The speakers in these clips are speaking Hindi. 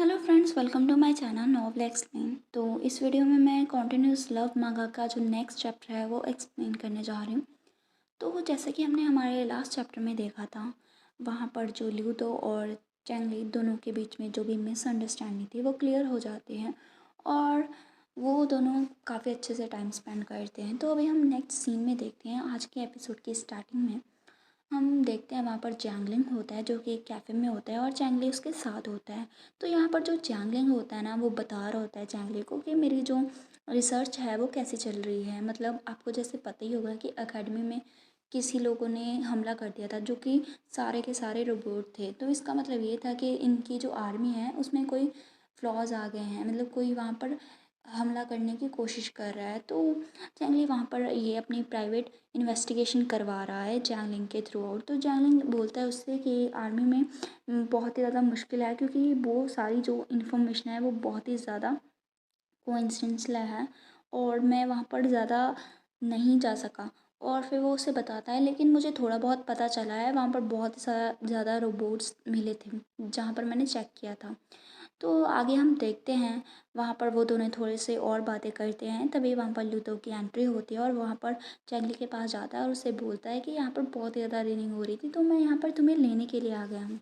Hello friends, welcome to my channel Novel Explain. तो इस वीडियो में मैं कॉन्टिन्यूस लव मांगा का जो नेक्स्ट चैप्टर है वो एक्सप्लेन करने जा रही हूँ। तो जैसा कि हमने हमारे लास्ट चैप्टर में देखा था, वहाँ पर जो ल्यूतो और चैंगली दोनों के बीच में जो भी मिसअंडरस्टैंडिंग थी वो क्लियर हो जाती है और वो दोनों काफ़ी अच्छे से टाइम स्पेंड करते हैं। तो अभी हम नेक्स्ट सीन में देखते हैं। आज के एपिसोड की स्टार्टिंग में हम देखते हैं वहाँ पर जैंगलिंग होता है जो कि एक कैफ़े में होता है और चैंगली उसके साथ होता है। तो यहाँ पर जो जैंगलिंग होता है ना, वो बता रहा होता है चैंगली को कि मेरी जो रिसर्च है वो कैसी चल रही है। मतलब आपको जैसे पता ही होगा कि अकेडमी में किसी लोगों ने हमला कर दिया था जो कि सारे के सारे रोबोट थे। तो इसका मतलब ये था कि इनकी जो आर्मी है उसमें कोई फ्लॉज आ गए हैं, मतलब कोई वहाँ पर हमला करने की कोशिश कर रहा है। तो चैंगली वहाँ पर ये अपनी प्राइवेट इन्वेस्टिगेशन करवा रहा है जैंगलिंग के थ्रू आउट। तो जैंगलिंग बोलता है उससे कि आर्मी में बहुत ही ज़्यादा मुश्किल है, क्योंकि वो सारी जो इन्फॉर्मेशन है वो बहुत ही ज़्यादा कोइंसिडेंटल है और मैं वहाँ पर ज़्यादा नहीं जा सका। और फिर वो उसे बताता है, लेकिन मुझे थोड़ा बहुत पता चला है, वहाँ पर बहुत ज़्यादा रोबोट्स मिले थे जहाँ पर मैंने चेक किया था। तो आगे हम देखते हैं, वहाँ पर वो दोनों थोड़े से और बातें करते हैं। तभी वहाँ पर लूतो की एंट्री होती है और वहाँ पर चैंगली के पास जाता है और उससे बोलता है कि यहाँ पर बहुत ज़्यादा रेनिंग हो रही थी, तो मैं यहाँ पर तुम्हें लेने के लिए आ गया हूँ।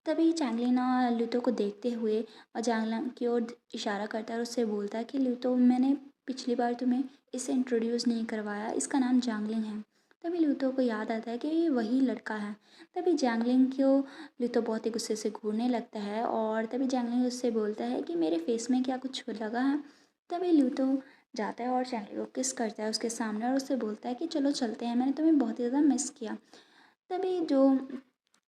तभी चैंगली ना लूतो को देखते हुए और जैंगलिंग की ओर इशारा करता है और उससे बोलता है कि लूतो, मैंने पिछली बार तुम्हें इसे इंट्रोड्यूस नहीं करवाया, इसका नाम जैंगलिंग है। तभी लूतो को याद आता है कि ये वही लड़का है। तभी जैंगलिंग को लूतो बहुत ही गुस्से से घूरने लगता है और तभी जैंगलिंग उससे बोलता है कि मेरे फेस में क्या कुछ लगा है। तभी लूतो जाता है और चैंगली को किस करता है उसके सामने और उससे बोलता है कि चलो चलते हैं, मैंने तुम्हें बहुत ही ज़्यादा मिस किया। तभी जो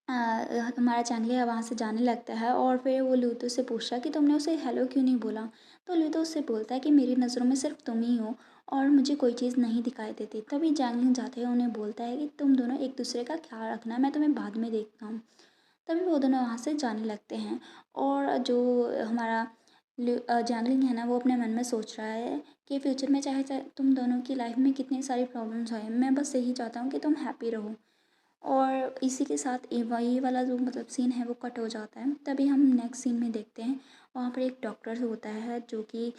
हमारा चैंगली है वहाँ से जाने लगता है और फिर वो लूतो से पूछता है कि तुमने उसे हेलो क्यों नहीं बोला। तो लूतो उससे बोलता है कि मेरी नज़रों में सिर्फ तुम ही हो और मुझे कोई चीज़ नहीं दिखाई देती। तभी जैंगलिंग जाते हुए उन्हें बोलता है कि तुम दोनों एक दूसरे का ख्याल रखना, मैं तुम्हें बाद में देखता हूँ। तभी वो दोनों वहाँ से जाने लगते हैं और जो हमारा जैंगलिंग है ना, वो अपने मन में सोच रहा है कि फ्यूचर में चाहे चाहे तुम दोनों की लाइफ में कितनी सारी प्रॉब्लम्स आए, मैं बस यही चाहता हूँ कि तुम हैप्पी रहो। और इसी के साथ ये वाला जो मतलब सीन है वो कट हो जाता है। तभी हम नेक्स्ट सीन में देखते हैं, वहाँ पर एक डॉक्टर होता है जो कि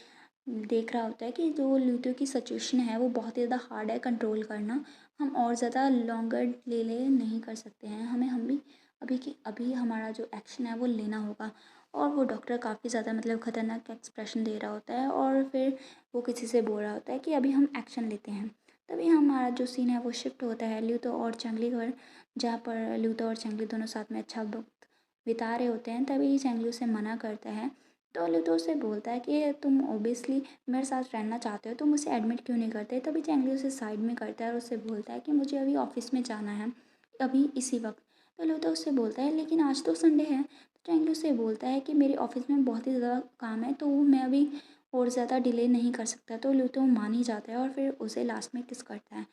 देख रहा होता है कि जो ल्यूटो की सिचुएशन है वो बहुत ही ज़्यादा हार्ड है कंट्रोल करना। हम और ज़्यादा लॉन्गर ले नहीं कर सकते हैं, हमें हम भी अभी की अभी हमारा जो एक्शन है वो लेना होगा। और वो डॉक्टर काफ़ी ज़्यादा मतलब ख़तरनाक एक्सप्रेशन दे रहा होता है और फिर वो किसी से बोल रहा होता है कि अभी हम एक्शन लेते हैं। तभी हमारा जो सीन है वो शिफ्ट होता है ल्यूतो और चंगली पर, जहाँ पर ल्यूतो और चंगली दोनों साथ में अच्छा वक्त बिता रहे होते हैं। तभी चंगली उसे मना करता है। तो ल्यूतो उससे बोलता है कि तुम ओबियसली मेरे साथ रहना चाहते हो, तुम उसे एडमिट क्यों नहीं करते। तभी चंगली उसे साइड में करता है और उससे बोलता है कि मुझे अभी ऑफिस में जाना है, अभी इसी वक्त। तो ल्यूतो उससे बोलता है लेकिन आज तो संडे है। तो चंगली उससे बोलता है कि मेरे ऑफिस में बहुत ही ज़्यादा काम है, तो मैं अभी और ज़्यादा डिले नहीं कर सकता। तो ल्यूतो मान ही जाता है और फिर उसे लास्ट में किस करता है।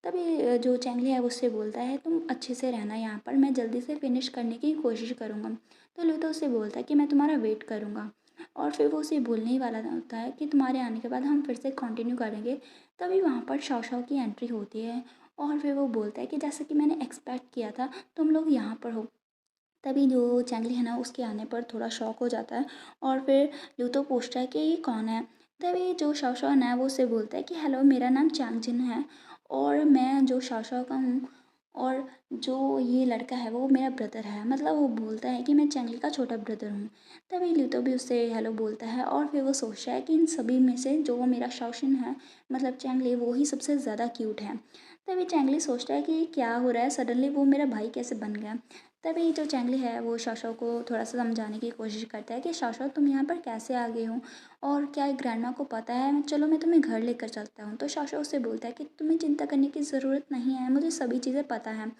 तभी जो चैंगली है उससे बोलता है तुम अच्छे से रहना यहाँ पर, मैं जल्दी से फिनिश करने की कोशिश करूँगा। तो लूतो उससे बोलता है कि मैं तुम्हारा वेट करूँगा। और फिर वो उसे बोलने ही वाला होता है कि तुम्हारे आने के बाद हम फिर से कंटिन्यू करेंगे। तभी वहाँ पर शाओ शाओ की एंट्री होती है और फिर वो बोलता है कि जैसा कि मैंने एक्सपेक्ट किया था तुम लोग यहाँ पर हो। तभी जो चैंगली है ना उसके आने पर थोड़ा शॉक हो जाता है और फिर लूतो पूछता है कि ये कौन है। तभी जो शाओ शाओ है वो उससे बोलता है कि हेलो, मेरा नाम चैंगजिन है और मैं जो शाओ शाओ का हूँ और जो ये लड़का है वो मेरा ब्रदर है। मतलब वो बोलता है कि मैं चैंगली का छोटा ब्रदर हूँ। तभी लूतो भी उससे हेलो बोलता है और फिर वो सोचता है कि इन सभी में से जो मेरा शाओशिन है, मतलब चैंगली, वो ही सबसे ज़्यादा क्यूट है। तभी चैंगली सोचता है कि क्या हो रहा है, सडनली वो मेरा भाई कैसे बन गया। तभी जो चैंगली है वो शाओ को थोड़ा सा समझाने की कोशिश करता है कि शाओ तुम यहाँ पर कैसे आ गए हो और क्या ग्रैंडमा को पता है, चलो मैं तुम्हें घर लेकर चलता हूँ। तो शाओ उससे बोलता है कि तुम्हें चिंता करने की ज़रूरत नहीं है, मुझे सभी चीज़ें पता है।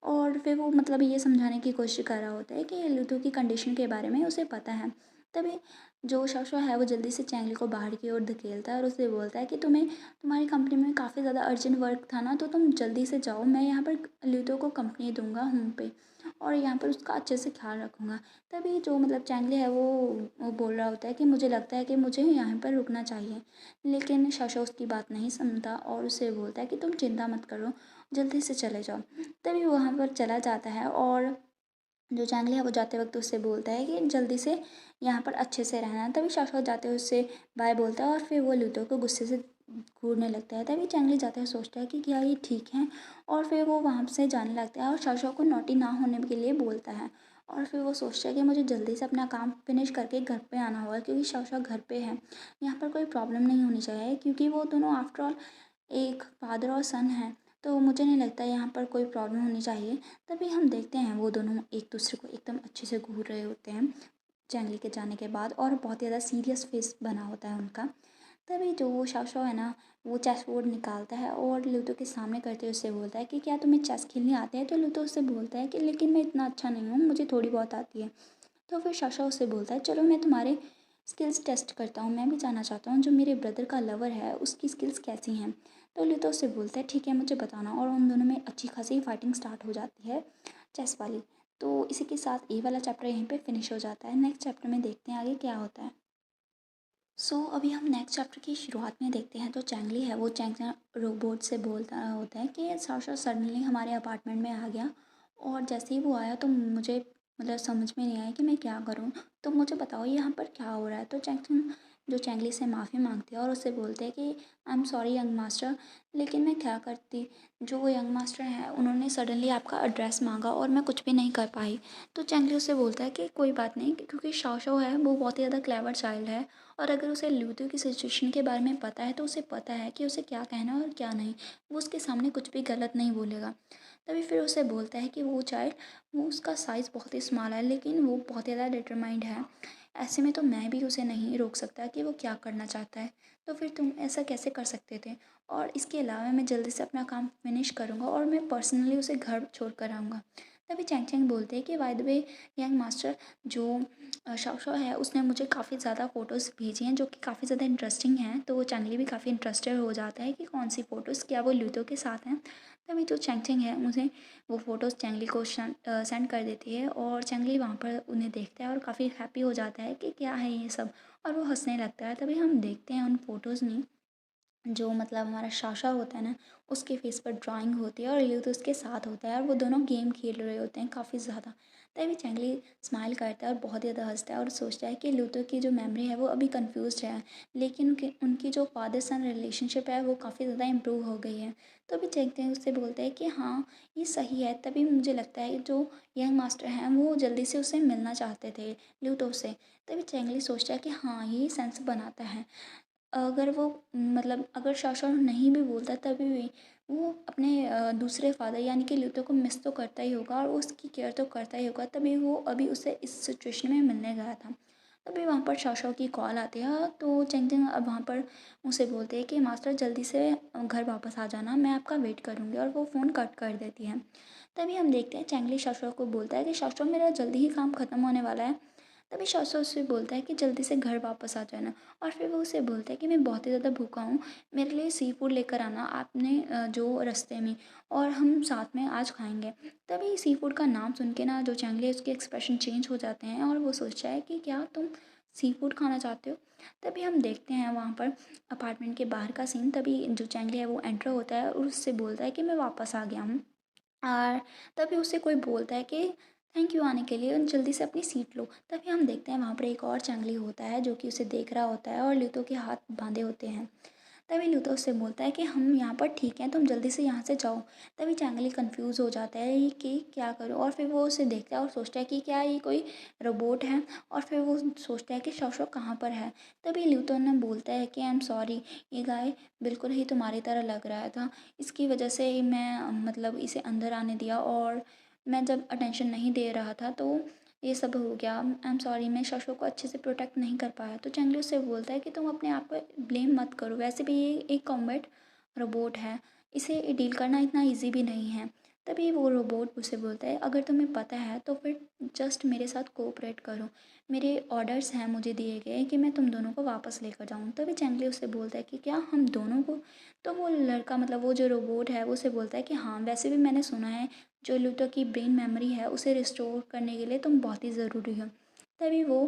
और फिर वो मतलब ये समझाने की कोशिश कर रहा होता है कि लूतो की कंडीशन के बारे में उसे पता है। तभी जो शशा है वो जल्दी से चैंगली को बाहर की ओर धकेलता है और उसे बोलता है कि तुम्हें तुम्हारी कंपनी में काफ़ी ज़्यादा अर्जेंट वर्क था ना, तो तुम जल्दी से जाओ, मैं यहाँ पर लूतो को कंपनी दूंगा होम पे और यहाँ पर उसका अच्छे से ख्याल रखूँगा। तभी जो मतलब चैंगली है वो बोल रहा होता है कि मुझे लगता है कि मुझे यहाँ पर रुकना चाहिए, लेकिन शशा उसकी बात नहीं सुनता और उसे बोलता है कि तुम चिंता मत करो, जल्दी से चले जाओ। तभी वहाँ पर चला जाता है और जो चैंगली है वो जाते वक्त उससे बोलता है कि जल्दी से यहाँ पर अच्छे से रहना। तभी शाश्वत जाते हुए उससे बाय बोलता है और फिर वो लूथो को गुस्से से घूरने लगता है। तभी चैंगली जाते हुए सोचता है कि क्या ये ठीक है, और फिर वो वहाँ से जाने लगता है और शाश्वत को नोटी ना होने के लिए बोलता है। और फिर वो सोचता है कि मुझे जल्दी से अपना काम फिनिश करके घर पे आना होगा, क्योंकि शाश्वत घर पे है। यहाँ पर कोई प्रॉब्लम नहीं होनी चाहिए, क्योंकि वो दोनों आफ्टर ऑल एक फादर और सन हैं। तो मुझे नहीं लगता यहाँ पर कोई प्रॉब्लम होनी चाहिए। तभी हम देखते हैं वो दोनों एक दूसरे को एकदम अच्छे से घूर रहे होते हैं चैंगली के जाने के बाद, और बहुत ज़्यादा सीरियस फेस बना होता है उनका। तभी जो वो शाओ है ना, वो चेस बोर्ड निकालता है और लूतो के सामने करते हुए उससे बोलता है कि क्या तुम्हें चेस खेलनी आती है। तो लूतो उससे बोलता है कि लेकिन मैं इतना अच्छा नहीं हूँ, मुझे थोड़ी बहुत आती है। तो फिर शाओ उससे बोलता है चलो मैं तुम्हारे स्किल्स टेस्ट करता हूँ, मैं भी जानना चाहता हूँ जो मेरे ब्रदर का लवर है उसकी स्किल्स कैसी हैं। तो लूतो उससे बोलता है ठीक है मुझे बताना, और उन दोनों में अच्छी खासी फाइटिंग स्टार्ट हो जाती है चेस वाली। तो इसी के साथ ये वाला चैप्टर यहीं पे फिनिश हो जाता है। नेक्स्ट चैप्टर में देखते हैं आगे क्या होता है। अभी हम नेक्स्ट चैप्टर की शुरुआत में देखते हैं। तो चैंगली है वो चैंग रोबोट से बोलता होता है कि साशा सडनली हमारे अपार्टमेंट में आ गया, और जैसे ही वो आया तो मुझे मतलब समझ में नहीं आया कि मैं क्या करूं। तो मुझे बताओ यहाँ पर क्या हो रहा है। तो जो चैंगली से माफ़ी मांगती है और उससे बोलते हैं कि I am sorry young master, लेकिन मैं क्या करती। जो वो यंग मास्टर हैं उन्होंने सडनली आपका एड्रेस मांगा और मैं कुछ भी नहीं कर पाई। तो चैंगली उससे बोलता है कि कोई बात नहीं, क्योंकि शाओ है वो बहुत ही ज़्यादा क्लेवर चाइल्ड है, और अगर उसे ल्यूतो की सिचुएशन के बारे में पता है तो उसे पता है कि उसे क्या कहना है और क्या नहीं। वो उसके सामने कुछ भी गलत नहीं बोलेगा। तभी फिर उसे बोलता है कि वो चाइल्ड, वो उसका साइज़ बहुत ही स्मॉल है लेकिन वो बहुत ज़्यादा डिटरमाइंड है। ऐसे में तो मैं भी उसे नहीं रोक सकता कि वो क्या करना चाहता है। तो फिर तुम ऐसा कैसे कर सकते थे। और इसके अलावा मैं जल्दी से अपना काम फिनिश करूँगा और मैं पर्सनली उसे घर छोड़ कर आऊँगा। तभी चैंग चैंग बोलते हैं कि by the way young master, जो शाओ है उसने मुझे काफ़ी ज़्यादा फ़ोटोज़ भेजी हैं जो कि काफ़ी ज़्यादा इंटरेस्टिंग हैं। तो वो चैंगली भी काफ़ी इंटरेस्टेड हो जाता है कि कौन सी फ़ोटोज़, क्या वो लूतो के साथ हैं। तभी जो चैंग चैंग है मुझे वो फ़ोटोज़ चैंगली को सेंड कर देती है, और चैंगली वहाँ पर उन्हें देखता है और काफ़ी हैप्पी हो जाता है कि क्या है ये सब, और वो हंसने लगता है। तभी हम देखते हैं उन फ़ोटोज़ में जो मतलब हमारा शाशा होता है ना, उसके फेस पर ड्राइंग होती है और ल्यूतो उसके साथ होता है, और वो दोनों गेम खेल रहे होते हैं काफ़ी ज़्यादा। तभी चैंगली स्माइल करता है और बहुत ज़्यादा हंसता है और सोचता है कि ल्यूतो की जो मेमोरी है वो अभी कंफ्यूज है, लेकिन उनकी जो फादर सन रिलेशनशिप है वो काफ़ी ज़्यादा इम्प्रूव हो गई है। तो अभी चैंग चैंग उससे बोलते हैं कि हाँ ये सही है। तभी मुझे लगता है जो यंग मास्टर हैं वो जल्दी से उससे मिलना चाहते थे ल्यूतो से। तभी चैंगली सोचता है कि हाँ ये सेंस बनाता है। अगर वो मतलब अगर शाशा नहीं भी बोलता तभी भी वो अपने दूसरे फादर यानी कि ल्यूतो को मिस तो करता ही होगा और उसकी केयर तो करता ही होगा, तभी वो अभी उसे इस सिचुएशन में मिलने गया था। तभी वहाँ पर शाशा की कॉल आती है। तो चेंग चेंग अब वहाँ पर उसे बोलते हैं कि मास्टर जल्दी से घर वापस आ जाना, मैं आपका वेट करूँगी, और वो फ़ोन कट कर देती है। तभी हम देखते हैं चैंगली शाशा को बोलता है कि शाशा मेरा जल्दी ही काम ख़त्म होने वाला है। तभी शाशा उससे बोलता है कि जल्दी से घर वापस आ जाना, और फिर वो उसे बोलता है कि मैं बहुत ही ज़्यादा भूखा हूँ, मेरे लिए सी फूड लेकर आना आपने जो रास्ते में, और हम साथ में आज खाएंगे। तभी सी फूड का नाम सुन के ना जो चैंगली है उसके एक्सप्रेशन चेंज हो जाते हैं और वो सोचता है कि क्या तुम सी फूड खाना चाहते हो। तभी हम देखते हैं वहाँ पर अपार्टमेंट के बाहर का सीन। तभी जो चैंगली है वो एंटर होता है और उससे बोलता है कि मैं वापस आ गया हूँ। और तभी उससे कोई बोलता है कि थैंक यू आने के लिए और जल्दी से अपनी सीट लो। तभी हम देखते हैं वहाँ पर एक और चैंगली होता है जो कि उसे देख रहा होता है और ल्यूतो के हाथ बांधे होते हैं। तभी ल्यूतो उससे बोलता है कि हम यहाँ पर ठीक हैं, तुम जल्दी से यहाँ से जाओ। तभी चैंगली कंफ्यूज हो जाता है कि क्या करूँ, और फिर वो उसे देखता है और सोचता है कि क्या ये कोई रोबोट है, और फिर वो सोचता है कि शौशौ कहाँ पर है। तभी ल्यूतो ने बोलता है कि आई एम सॉरी, ये गाय बिल्कुल ही तुम्हारी तरह लग रहा था, इसकी वजह से मैं मतलब इसे अंदर आने दिया, और मैं जब अटेंशन नहीं दे रहा था तो ये सब हो गया। आई एम सॉरी, मैं शशो को अच्छे से प्रोटेक्ट नहीं कर पाया। तो चैंगली उससे बोलता है कि तुम अपने आप को ब्लेम मत करो, वैसे भी ये एक कॉम्बैट रोबोट है, इसे डील करना इतना इजी भी नहीं है। तभी वो रोबोट उसे बोलता है अगर तुम्हें पता है तो फिर जस्ट मेरे साथ कोऑपरेट करो, मेरे ऑर्डर्स हैं मुझे दिए गए कि मैं तुम दोनों को वापस लेकर जाऊँ। तभी चैंगली उससे बोलता है कि क्या हम दोनों को। तो वो लड़का मतलब वो जो रोबोट है वो उसे बोलता है कि हाँ वैसे भी मैंने सुना है जो लूटो की ब्रेन मेमोरी है उसे रिस्टोर करने के लिए तुम बहुत ही ज़रूरी हो। तभी वो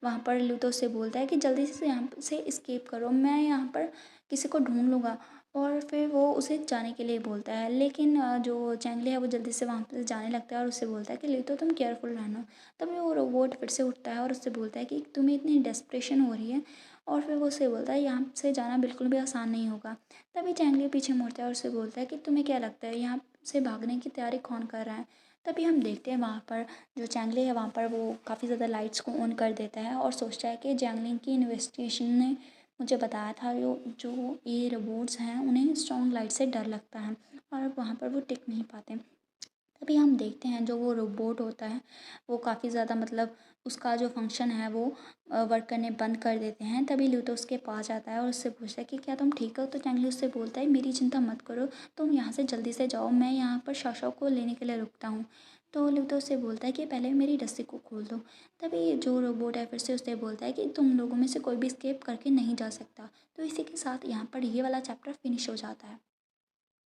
वहाँ पर लूटो से बोलता है कि जल्दी से यहाँ से इस्केप करो, मैं यहाँ पर किसी को ढूंढ लूँगा। और फिर वो उसे जाने के लिए बोलता है, लेकिन जो चैंगली है वो जल्दी से वहाँ से जाने लगता है और उससे बोलता है कि लितो तुम केयरफुल रहना। तभी वो रोबोट फिर से उठता है और उससे बोलता है कि तुम्हें इतनी डेस्परेशन हो रही है, और फिर वो उससे बोलता है यहाँ से जाना बिल्कुल भी आसान नहीं होगा। तभी चैंगली पीछे मुड़ता है और उससे बोलता है कि तुम्हें क्या लगता है यहाँ से भागने की तैयारी कौन कर रहा है। तभी हम देखते हैं वहाँ पर जो चैंगली है वहाँ पर वो काफ़ी ज़्यादा लाइट्स को ऑन कर देता है और सोचता है कि जैंगलिंग की इन्वेस्टिगेशन ने मुझे बताया था जो ये रोबोट्स हैं उन्हें स्ट्रॉन्ग लाइट से डर लगता है और वहाँ पर वो टिक नहीं पाते। तभी हम देखते हैं जो वो रोबोट होता है वो काफ़ी ज़्यादा मतलब उसका जो फंक्शन है वो वर्क करने बंद कर देते हैं। तभी लूतो उसके पास आता है और उससे पूछता है कि क्या तुम ठीक हो। तो चैंगली उससे बोलता है मेरी चिंता मत करो, तुम यहाँ से जल्दी से जाओ, मैं यहाँ पर शाशा को लेने के लिए रुकता हूँ। तो लूतो उससे बोलता है कि पहले मेरी रस्सी को खोल दो। तभी जो रोबोट है फिर से उससे बोलता है कि तुम लोगों में से कोई भी स्केप करके नहीं जा सकता। तो इसी के साथ यहाँ पर ये वाला चैप्टर फिनिश हो जाता है।